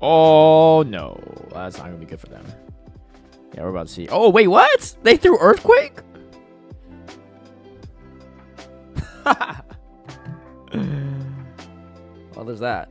Oh, no. That's not going to be good for them. Yeah, we're about to see. Oh, wait, what? They threw Earthquake? Well, there's that.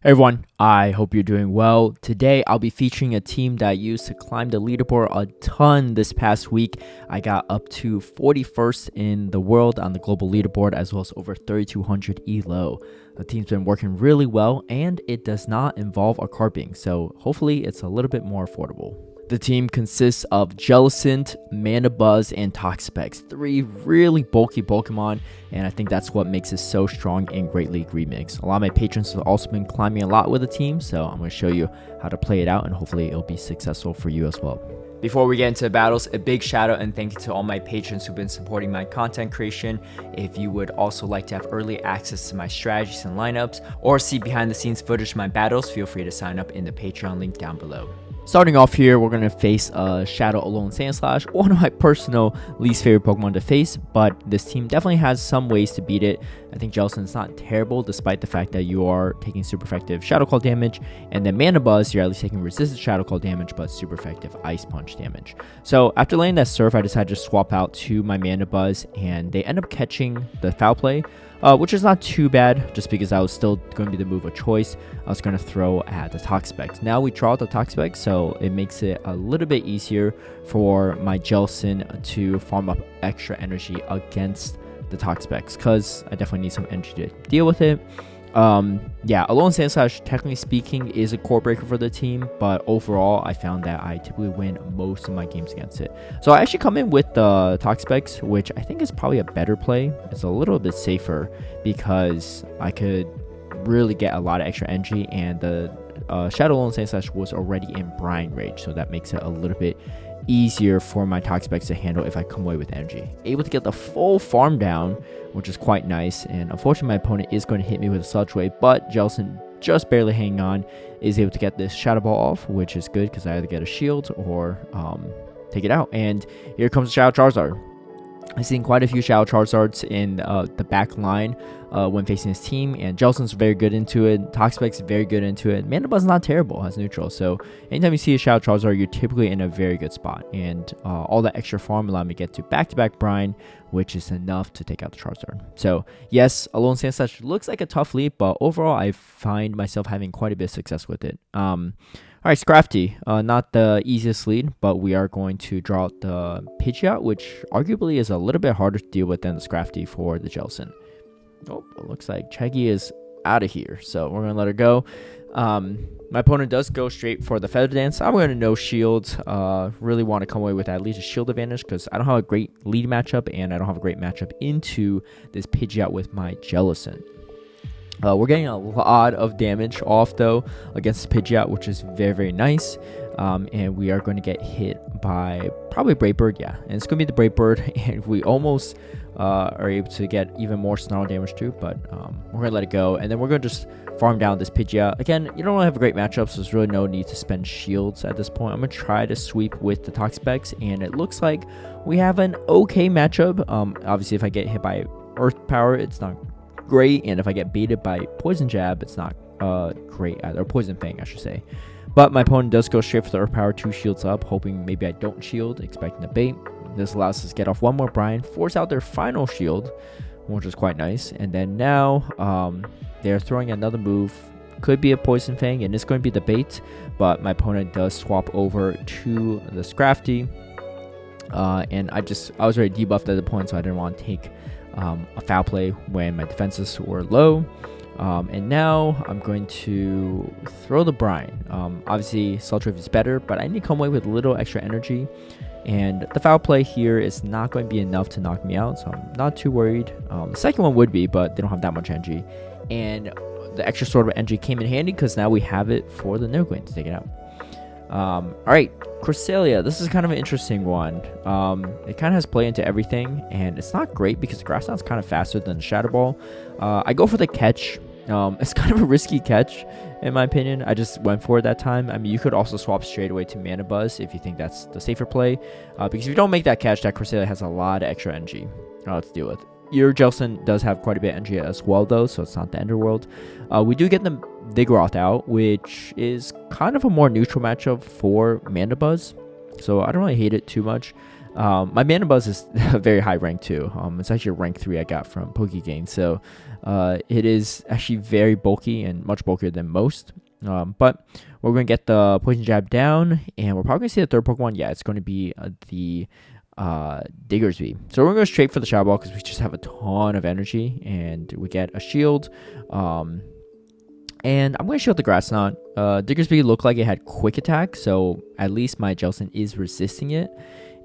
Hey everyone, I hope you're doing well. Today I'll be featuring a team that I used to climb the leaderboard a ton this past week. I got up to 41st in the world on the global leaderboard, as well as over 3200 elo. The team's been working really well, and it does not involve a Carbink, so hopefully it's a little bit more affordable. The team consists of Jellicent, Manabuzz, and Toxapex, 3 really bulky Pokemon, and I think that's what makes it so strong in Great League Remix. A lot of my patrons have also been climbing a lot with the team, so I'm going to show you how to play it out, and hopefully it'll be successful for you as well. Before we get into the battles, a big shout out and thank you to all my patrons who've been supporting my content creation. If you would also like to have early access to my strategies and lineups, or see behind the scenes footage of my battles, feel free to sign up in the Patreon link down below. Starting off here, we're going to face Shadow Alolan Sandslash, one of my personal least favorite Pokemon to face, but this team definitely has some ways to beat it. I think Jellicent's not terrible, despite the fact that you are taking super effective Shadow Claw damage, and then Manabuzz, you're at least taking resistant Shadow Claw damage, but super effective Ice Punch damage. So after landing that Surf, I decided to swap out to my Manabuzz, and they end up catching the Foul Play, which is not too bad, just because I was still going to be the move of choice. I was going to throw at the Toxapex. Now we draw the Toxapex, so it makes it a little bit easier for my Jellicent to farm up extra energy against the Toxapex, because I definitely need some energy to deal with it. Yeah, Alolan Sandslash, technically speaking, is a core breaker for the team, but overall, I found that I typically win most of my games against it. So I actually come in with the Toxapex, which I think is probably a better play. It's a little bit safer because I could really get a lot of extra energy, and the Shadow Alolan Sandslash was already in Brine Rage, so that makes it a little bit easier for my Toxapex to handle if I come away with energy. Able to get the full farm down, which is quite nice, and unfortunately my opponent is going to hit me with a Sludge Wave, but Jellicent, just barely hanging on, is able to get this Shadow Ball off, which is good because I either get a shield or take it out. And here comes the Shadow Charizard. I've seen quite a few Shadow Charizards in the back line when facing his team, and Jellicent's very good into it. Toxapex is very good into it. Manabuzz's not terrible as neutral, so anytime you see a Shadow Charizard, you're typically in a very good spot, and all that extra farm allowed me to get to back-to-back Brine, which is enough to take out the Charizard. So yes, Alolan Sandslash looks like a tough lead, but overall I find myself having quite a bit of success with it. Alright, Scrafty, not the easiest lead, but we are going to draw out the Pidgeot, which arguably is a little bit harder to deal with than the Scrafty for the Jellicent. Oh, it looks like Chaggy is out of here, so we're going to let her go. My opponent does go straight for the Feather Dance. I'm going to no shield. Really want to come away with at least a shield advantage because I don't have a great lead matchup, and I don't have a great matchup into this Pidgeot with my Jellicent. We're getting a lot of damage off, though, against Pidgeot, which is very, very nice. And we are going to get hit by probably Brave Bird, yeah. And it's going to be the Brave Bird, and we almost are able to get even more Snarl damage, too. But we're going to let it go, and then we're going to just farm down this Pidgeot. Again, you don't really have a great matchup, so there's really no need to spend shields at this point. I'm going to try to sweep with the Toxapex, and it looks like we have an okay matchup. Obviously, if I get hit by Earth Power, it's not great, and if I get baited by Poison Jab, it's not great either, or Poison Fang, I should say. But my opponent does go straight for the Earth Power, 2 shields up, hoping maybe I don't shield, expecting to bait. This allows us to get off one more Brine, force out their final shield, which is quite nice. And then now they're throwing another move, could be a Poison Fang, and it's going to be the bait, but my opponent does swap over to the Scrafty. And I was already debuffed at the point, so I didn't want to take a foul play when my defenses were low. And now I'm going to throw the Brine. Obviously, Sludge Wave is better, but I need to come away with a little extra energy. And the foul play here is not going to be enough to knock me out, so I'm not too worried. The second one would be, but they don't have that much energy. And the extra Sword of Energy came in handy because now we have it for the Nidoqueen to take it out. Alright, Cresselia. This is kind of an interesting one. It kind of has play into everything, and it's not great because the Grass Knot's kind of faster than the Shadow Ball. I go for the catch. It's kind of a risky catch, in my opinion. I just went for it that time. I mean, you could also swap straight away to Manabuzz if you think that's the safer play. Because if you don't make that catch, that Cresselia has a lot of extra energy to deal with. Your Jelson does have quite a bit of energy as well, though, so it's not the end of the world. We do get the Vigoroth out, which is kind of a more neutral matchup for Mandibuzz, so I don't really hate it too much. My Mandibuzz is a very high rank too. It's actually a rank 3 I got from Pokegain, so it is actually very bulky and much bulkier than most. But we're going to get the Poison Jab down, and we're probably going to see the third Pokemon. Yeah, it's going to be the Diggersby. So we're going to go straight for the Shadow Ball because we just have a ton of energy, and we get a shield. And I'm going to shield the Grass Knot. Diggersby looked like it had quick attack, so at least my Jelson is resisting it.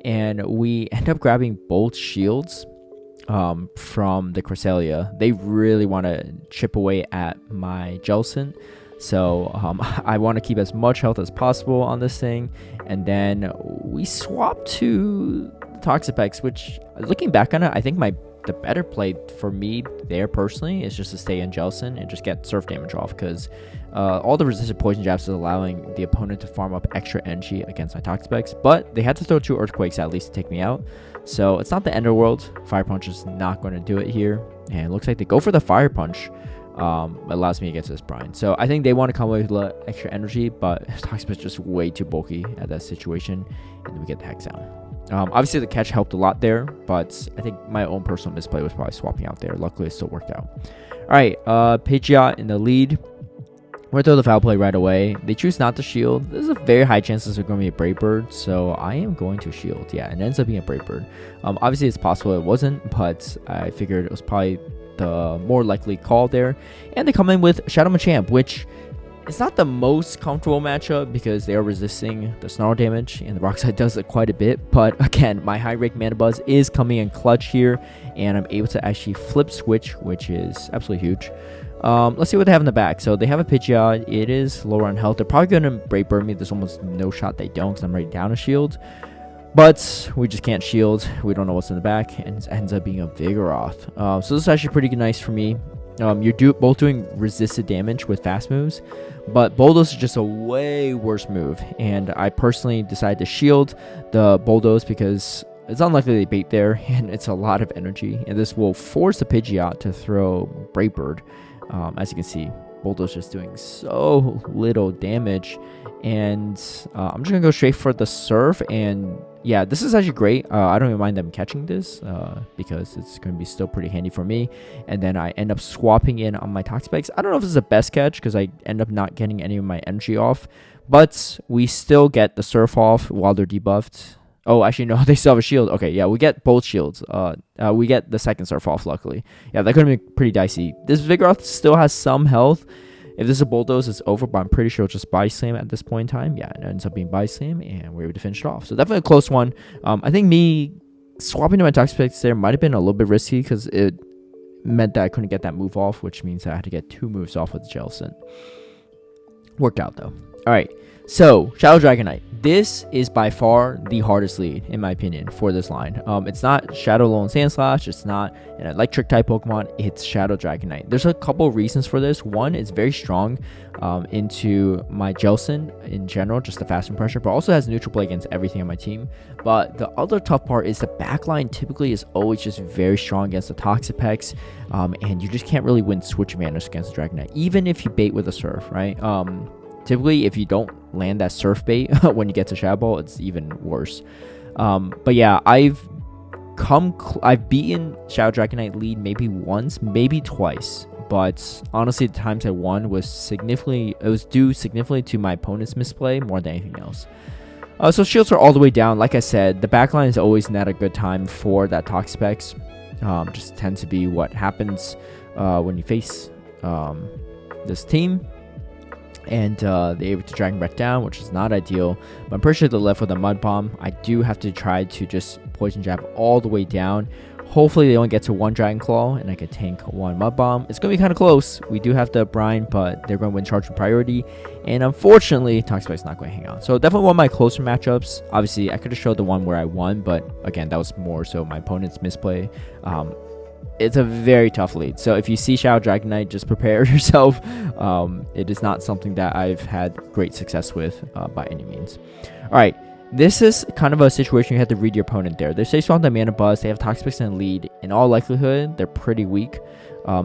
And we end up grabbing both shields from the Cresselia. They really want to chip away at my Jelson. So I want to keep as much health as possible on this thing. And then we swap to Toxapex, which, looking back on it, I think the better play for me there personally is just to stay in Jelson and just get surf damage off, because all the resisted poison jabs is allowing the opponent to farm up extra energy against my Toxapex, but they had to throw 2 Earthquakes at least to take me out, so it's not the end of the world. Fire Punch is not going to do it here, and it looks like they go for the Fire Punch. Allows me to get to this brine, so I think they want to come away with a little extra energy, but Toxapex is just way too bulky at that situation, and then we get the Hex down. Obviously the catch helped a lot there, but I think my own personal misplay was probably swapping out there. Luckily it still worked out. Alright, Pidgeot in the lead. We're going to throw the foul play right away. They choose not to shield. There's a very high chance this is going to be a Brave Bird, so I am going to shield. Yeah, it ends up being a Brave Bird. Obviously it's possible it wasn't, but I figured it was probably the more likely call there. And they come in with Shadow Machamp, which it's not the most comfortable matchup because they are resisting the Snarl damage, and the Rock Slide does it quite a bit. But again, my high rank Mandibuzz is coming in clutch here, and I'm able to actually flip switch, which is absolutely huge. Let's see what they have in the back. So they have a Pidgeot. It is lower on health. They're probably going to Brave Bird me. There's almost no shot they don't because I'm right down a shield. But we just can't shield. We don't know what's in the back, and it ends up being a Vigoroth. So this is actually pretty nice for me. You're both doing resisted damage with fast moves, but Bulldoze is just a way worse move, and I personally decided to shield the Bulldoze because it's unlikely they bait there, and it's a lot of energy, and this will force the Pidgeot to throw Brave Bird. As you can see, Bulldoze just doing so little damage, and I'm just gonna go straight for the Surf, and yeah, this is actually great. I don't even mind them catching this because it's going to be still pretty handy for me. And then I end up swapping in on my Toxapex. I don't know if this is the best catch because I end up not getting any of my energy off. But we still get the Surf off while they're debuffed. Oh, actually, no, they still have a shield. Okay, yeah, we get both shields. We get the second Surf off, luckily. Yeah, that could have been pretty dicey. This Vigoroth still has some health. If this is a Bulldoze, it's over, but I'm pretty sure it's just Body Slam at this point in time. Yeah, it ends up being Body Slam, and we're able to finish it off. So definitely a close one. I think me swapping to my Toxapex there might have been a little bit risky because it meant that I couldn't get that move off, which means I had to get 2 moves off with Jelson. Worked out, though. All right, so Shadow Dragonite. This is by far the hardest lead, in my opinion, for this line. It's not Shadow Alolan Sandslash. It's not an electric type Pokemon. It's Shadow Dragonite. There's a couple of reasons for this. One, it's very strong into my Jelson in general, just the fast pressure, but also has neutral play against everything on my team. But the other tough part is the backline typically is always just very strong against the Toxapex, and you just can't really win switch manners against the Dragonite, even if you bait with a Surf, right? Typically, if you don't land that Surf bait when you get to Shadow Ball, it's even worse. But yeah, I've beaten Shadow Dragonite lead maybe once, maybe twice. But honestly, the times I won was due significantly to my opponent's misplay more than anything else. So shields are all the way down. Like I said, the backline is always not a good time for that Toxapex. Just tends to be what happens when you face this team. And they're able to Dragon Breath down, which is not ideal. But I'm pretty sure they're left with a Mud Bomb. I do have to try to just Poison Jab all the way down. Hopefully they only get to 1 Dragon Claw, and I can tank 1 Mud Bomb. It's going to be kind of close. We do have the Brine, but they're going to win Charge with priority. And unfortunately, Toxapex is not going to hang out. So definitely one of my closer matchups. Obviously, I could have showed the one where I won, but again, that was more so my opponent's misplay. It's a very tough lead. So if you see Shadow Dragonite, just prepare yourself. It is not something that I've had great success with by any means. All right. this is kind of a situation you have to read your opponent there. They say Swamp the Mana Buzz. They have Toxapex in the lead. In all likelihood, they're pretty weak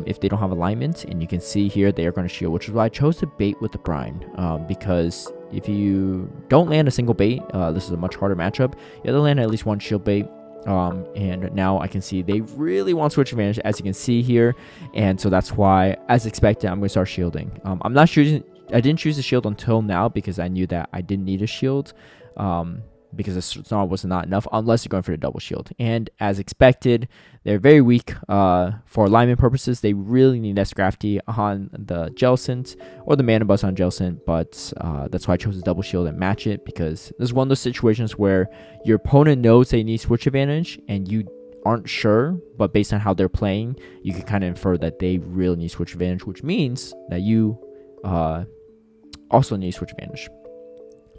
if they don't have alignment. And you can see here they are going to shield, which is why I chose to bait with the Brine. Because if you don't land a single bait, this is a much harder matchup. You have to land at least one shield bait. And now I can see they really want switch advantage, as you can see here. And so that's why, as expected, I'm going to start shielding. I didn't choose the shield until now because I knew that I didn't need a shield. Because the Snarl was not enough unless you're going for the double shield. And as expected, they're very weak for alignment purposes. They really need that Scrafty on the Jellicent or the Mana Buzz on Jellicent, but that's why I chose the double shield and match it, because this is one of those situations where your opponent knows they need switch advantage and you aren't sure, but based on how they're playing, you can kind of infer that they really need switch advantage, which means that you also need switch advantage.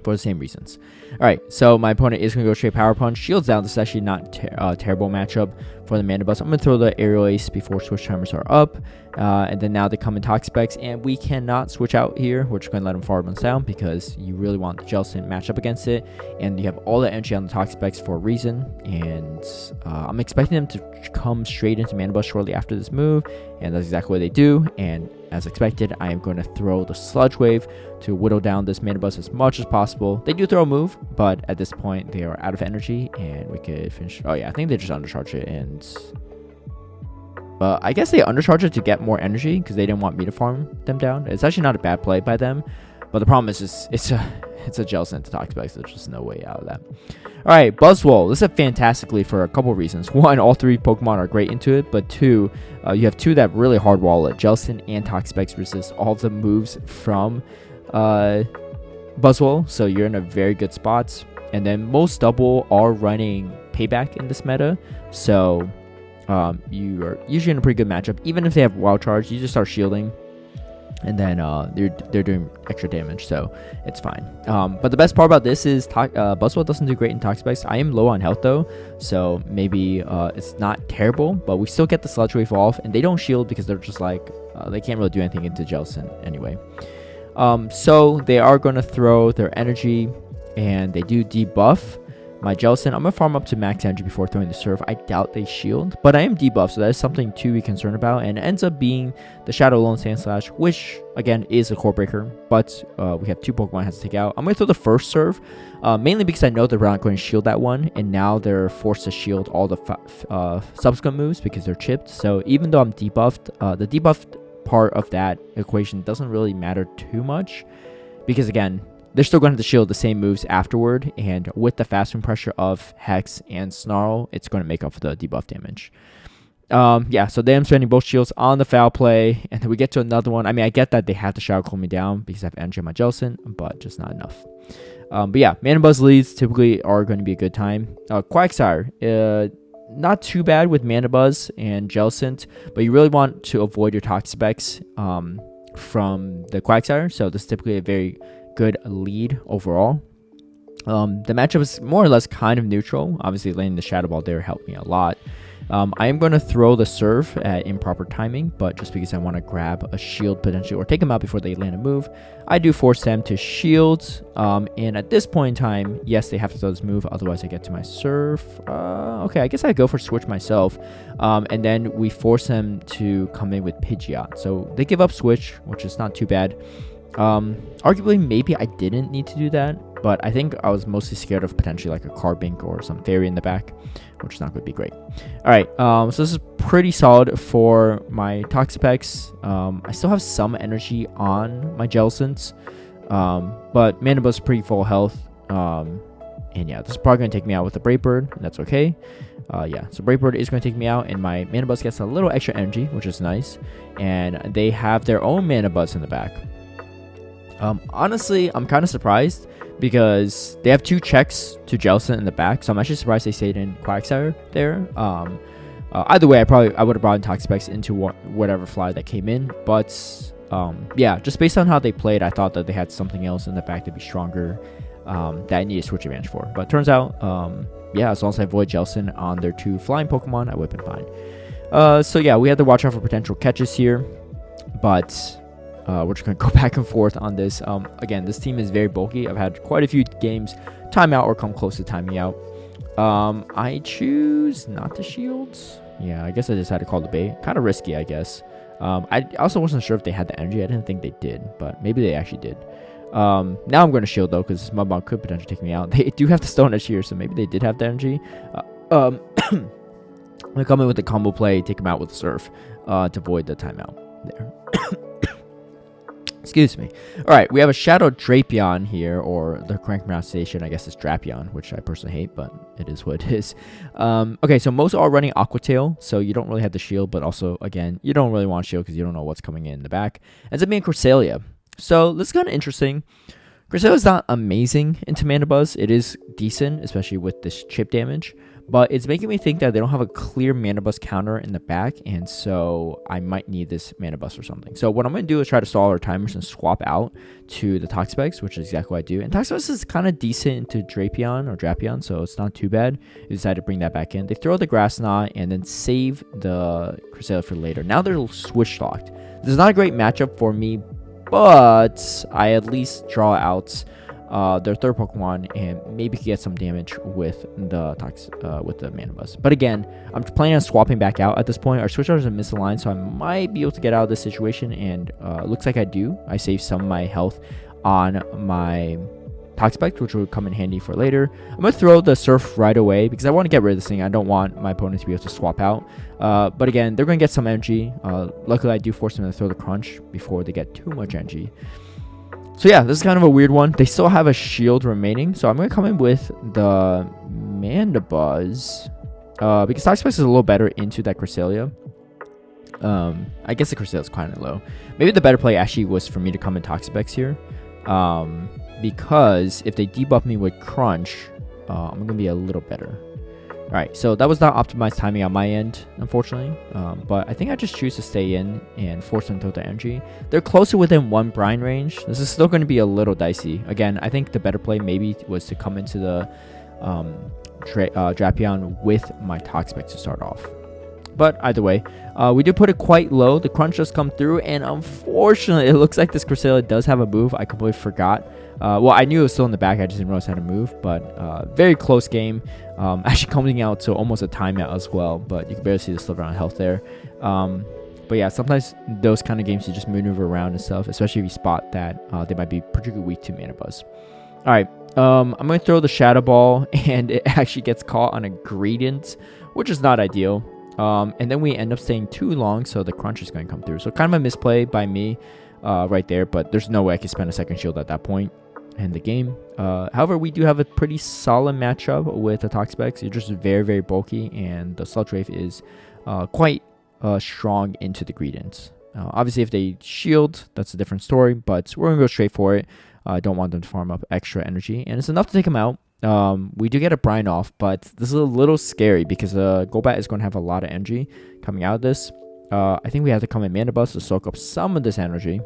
For the same reasons. Alright, so my opponent is going to go straight Power Punch. Shields down. This is actually not terrible matchup for the Mana Buzz. I'm going to throw the Aerial Ace before switch timers are up. And then now they come in Toxapex, and we cannot switch out here. We're just going to let them forward runs down because you really want the Jellicent match up against it. And you have all the energy on the Toxapex for a reason. And I'm expecting them to come straight into Mana Buzz shortly after this move. And that's exactly what they do. And as expected, I am going to throw the Sludge Wave to whittle down this Mana Buzz as much as possible. They do throw a move, but at this point, they are out of energy, and we could finish. Oh yeah, I think they just undercharge it, and I guess they undercharge it to get more energy because they didn't want me to farm them down. It's actually not a bad play by them, but the problem is just it's a Jellicent to Toxapex. There's just no way out of that. All right, Buzzwole. This is a fantastic lead for a couple of reasons. One, all three Pokemon are great into it, but two, you have two that really hard wall it. Jellicent and Toxapex resist all of the moves from Buzzwole, so you're in a very good spot. And then most double are running Payback in this meta, so you are usually in a pretty good matchup. Even if they have Wild Charge, you just start shielding, and then they're doing extra damage, so it's fine. But the best part about this is Buzzwole doesn't do great in Toxapex. I am low on health though, so maybe it's not terrible, but we still get the Sludge Wave off, and they don't shield because they're just like they can't really do anything into Jellicent anyway. So they are going to throw their energy, and they do debuff my Jellicent. I'm going to farm up to max energy before throwing the Surf. I doubt they shield, but I am debuffed, so that is something to be concerned about. And it ends up being the Alolan Sandslash, which, again, is a core breaker, but we have two Pokemon I have to take out. I'm going to throw the first Surf, mainly because I know they're not going to shield that one, and now they're forced to shield all the subsequent moves because they're chipped. So even though I'm debuffed, the debuffed part of that equation doesn't really matter too much because, again, they're still going to have to shield the same moves afterward, and with the fast move pressure of Hex and Snarl, it's going to make up for the debuff damage. Yeah, so then I'm spending both shields on the foul play, and then we get to another one. I mean, I get that they have to Shadow Clone me down because I have energy on my Jellicent, but just not enough. But yeah, Mana Buzz leads typically are going to be a good time. Quagsire, not too bad with Mana Buzz and Jellicent, but you really want to avoid your Toxapex from the Quagsire, so this is typically a very good lead overall. The matchup is more or less kind of neutral. Obviously, landing the Shadow Ball there helped me a lot. I am going to throw the Surf at improper timing, but just because I want to grab a shield potentially or take them out before they land a move, I do force them to shield. And at this point in time, yes, they have to throw this move, otherwise I get to my Surf. Okay, I guess I go for Switch myself. And then we force them to come in with Pidgeot. So they give up Switch, which is not too bad. Arguably, maybe I didn't need to do that, but I think I was mostly scared of potentially like a Carbink or some Fairy in the back, which is not going to be great. Alright, so this is pretty solid for my Toxapex. I still have some energy on my Jellicent, but Mana Buzz is pretty full health. And yeah, this is probably going to take me out with the Brave Bird, and that's okay. Yeah, so Brave Bird is going to take me out, and my Mana Buzz gets a little extra energy, which is nice. And they have their own Mana Buzz in the back. Honestly, I'm kind of surprised because they have two checks to Jellicent in the back, so I'm actually surprised they stayed in Quagsire there. Either way, I would have brought in Toxapex into whatever fly that came in, but yeah, just based on how they played, I thought that they had something else in the back to be stronger that I need a switch advantage for. But it turns out, yeah, as long as I avoid Jellicent on their two flying Pokemon, I would have been fine. So yeah, we had to watch out for potential catches here, but We're just going to go back and forth on this. Again, this team is very bulky. I've had quite a few games time out or come close to timing out. I choose not to shield. Yeah, I guess I just had to call the bait. Kind of risky, I guess. I also wasn't sure if they had the energy. I didn't think they did, but maybe they actually did. Now I'm going to shield, though, because this Mudbound could potentially take me out. They do have the Stone Edge here, so maybe they did have the energy. I'm going to come in with the combo play, take him out with Surf to avoid the timeout there. Excuse me. All right, we have a Shadow Drapion here, or the correct pronunciation, I guess, is Drapion, which I personally hate, but it is what it is. Okay, so most are running Aqua Tail, so you don't really have the shield, but also, again, you don't really want shield because you don't know what's coming in the back. Ends up being Cresselia. So this is kind of interesting. Cresselia is not amazing into Mana Buzz. It is decent, especially with this chip damage. But it's making me think that they don't have a clear Mana Buzz counter in the back. And so I might need this Mana Buzz or something. So what I'm going to do is try to stall our timers and swap out to the Toxapex, which is exactly what I do. And Toxapex is kind of decent into Drapion, so it's not too bad. I decided to bring that back in. They throw the Grass Knot and then save the Cresselia for later. Now they're switch locked. This is not a great matchup for me, but I at least draw out their third Pokemon and maybe get some damage with the Mana Buzz. But again, I'm planning on swapping back out at this point. Our switch are misaligned, so I might be able to get out of this situation, and looks like I do. I save some of my health on my Toxapex, which will come in handy for later. I'm going to throw the Surf right away because I want to get rid of this thing. I don't want my opponent to be able to swap out. But again, they're going to get some energy. Luckily, I do force them to throw the Crunch before they get too much energy. So yeah, this is kind of a weird one. They still have a shield remaining, so I'm going to come in with the Mana Buzz because Toxapex is a little better into that Cresselia. I guess the Cresselia is kind of low. Maybe the better play actually was for me to come in Toxapex here. Because if they debuff me with Crunch, I'm going to be a little better. Alright, so that was not optimized timing on my end, unfortunately. But I think I just choose to stay in and force them to throw the energy. They're closer within one brine range. This is still going to be a little dicey. Again, I think the better play maybe was to come into the Drapion with my Toxapex to start off. But either way, we do put it quite low. The Crunch does come through, and unfortunately, it looks like this Cresselia does have a move. I completely forgot. Well, I knew it was still in the back. I just didn't realize how to move. But very close game. Actually coming out to almost a timeout as well. But you can barely see the sliver on health there. But yeah, sometimes those kind of games you just maneuver around and stuff, especially if you spot that they might be particularly weak to Mana Buzz. All right, I'm going to throw the Shadow Ball, and it actually gets caught on a Gradient, which is not ideal. And then we end up staying too long, so the Crunch is going to come through. So kind of a misplay by me right there, but there's no way I can spend a second shield at that point in the game. However, we do have a pretty solid matchup with the Toxapex. It's just very, very bulky, and the Sludge Wave is quite strong into the Greedents. Obviously, if they shield, that's a different story, but we're going to go straight for it. I don't want them to farm up extra energy, and it's enough to take them out. We do get a brine off, but this is a little scary because Golbat is going to have a lot of energy coming out of this. I think we have to come in Mana Buzz to soak up some of this energy.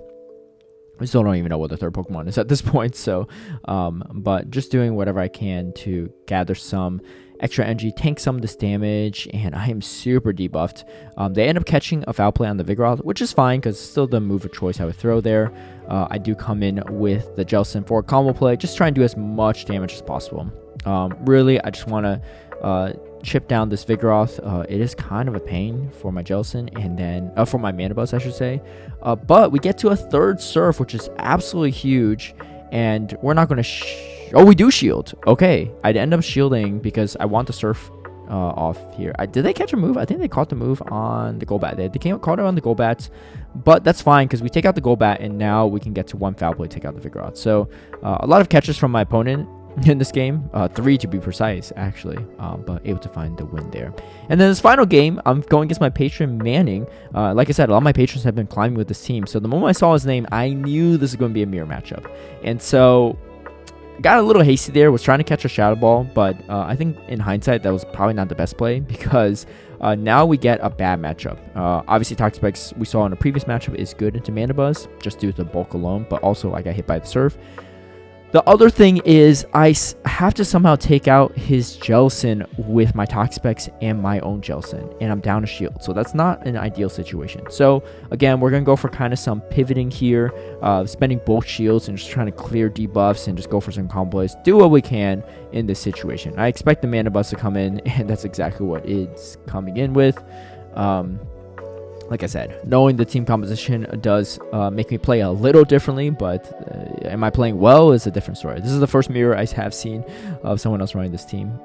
I still don't even know what the third Pokemon is at this point, so but just doing whatever I can to gather some extra energy, tank some of this damage, and I am super debuffed. They end up catching a Foul Play on the Vigoroth, which is fine because it's still the move of choice I would throw there. I do come in with the Jellicent for a combo play, just try and do as much damage as possible. Really, I just want to chip down this Vigoroth. It is kind of a pain for my Jellicent, and then for my Mana Buzz, I should say. But we get to a third Surf, which is absolutely huge, and we're not going to oh, we do shield. Okay, I'd end up shielding because I want the Surf off here. Did they catch a move? I think they caught the move on the Golbat. They caught it on the Golbats, but that's fine because we take out the Golbat, and now we can get to one Foul Play, take out the Vigoroth. So a lot of catches from my opponent in this game, 3 to be precise, actually, but able to find the win there. And then this final game, I'm going against my patron Manning. Like I said, a lot of my patrons have been climbing with this team, so the moment I saw his name, I knew this is going to be a mirror matchup, and so got a little hasty there, was trying to catch a Shadow Ball, but I think in hindsight that was probably not the best play because now we get a bad matchup. Obviously Toxapex we saw in a previous matchup is good into Mana Buzz just due to the bulk alone, but also I got hit by the Surf. The other thing is have to somehow take out his Jellicent with my Toxapex and my own Jellicent, and I'm down a shield. So that's not an ideal situation. So again, we're going to go for kind of some pivoting here, spending both shields and just trying to clear debuffs and just go for some combos. Do what we can in this situation. I expect the Mana Buzz to come in, and that's exactly what it's coming in with. Like I said, knowing the team composition does make me play a little differently, but am I playing well is a different story. This is the first mirror I have seen of someone else running this team.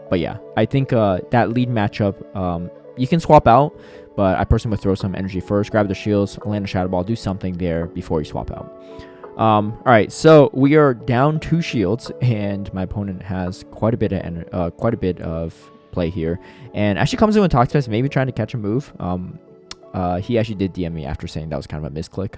But yeah, I think that lead matchup, you can swap out, but I personally would throw some energy first, grab the shields, land a Shadow Ball, do something there before you swap out. All right, so we are down 2 shields, and my opponent has quite a bit of play here, and actually comes in with Toxapex, maybe trying to catch a move. He actually did DM me after saying that was kind of a misclick.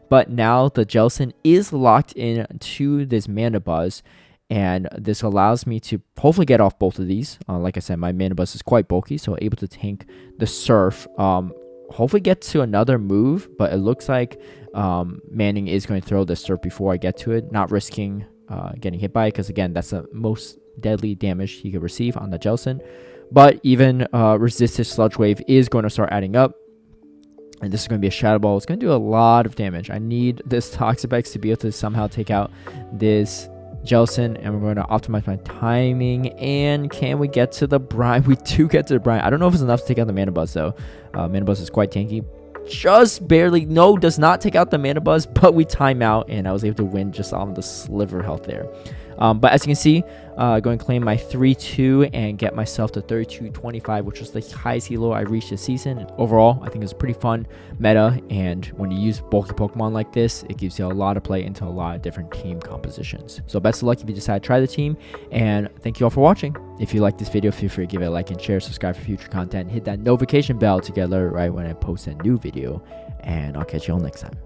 But now the Jellicent is locked into this Mana Buzz, and this allows me to hopefully get off both of these. Like I said, my Mana Buzz is quite bulky, so able to tank the Surf. Hopefully get to another move, but it looks like Manning is going to throw the Surf before I get to it, not risking getting hit by it, because again, that's the most deadly damage he could receive on the Jellicent. But even resisted Sludge Wave is going to start adding up. And this is going to be a Shadow Ball. It's going to do a lot of damage. I need this Toxapex to be able to somehow take out this Jellicent. And we're going to optimize my timing. And can we get to the Brine? We do get to the Brine. I don't know if it's enough to take out the Mana Buzz, though. Mana Buzz is quite tanky. Just barely. No, does not take out the Mana Buzz. But we time out. And I was able to win just on the sliver health there. But as you can see, going to claim my 3-2 and get myself to 32-25, which was the highest elo I reached this season. And overall, I think it's pretty fun meta, and when you use bulky Pokemon like this, it gives you a lot of play into a lot of different team compositions. So best of luck if you decide to try the team, and thank you all for watching. If you like this video, feel free to give it a like and share, subscribe for future content, hit that notification bell to get alerted right when I post a new video, and I'll catch you all next time.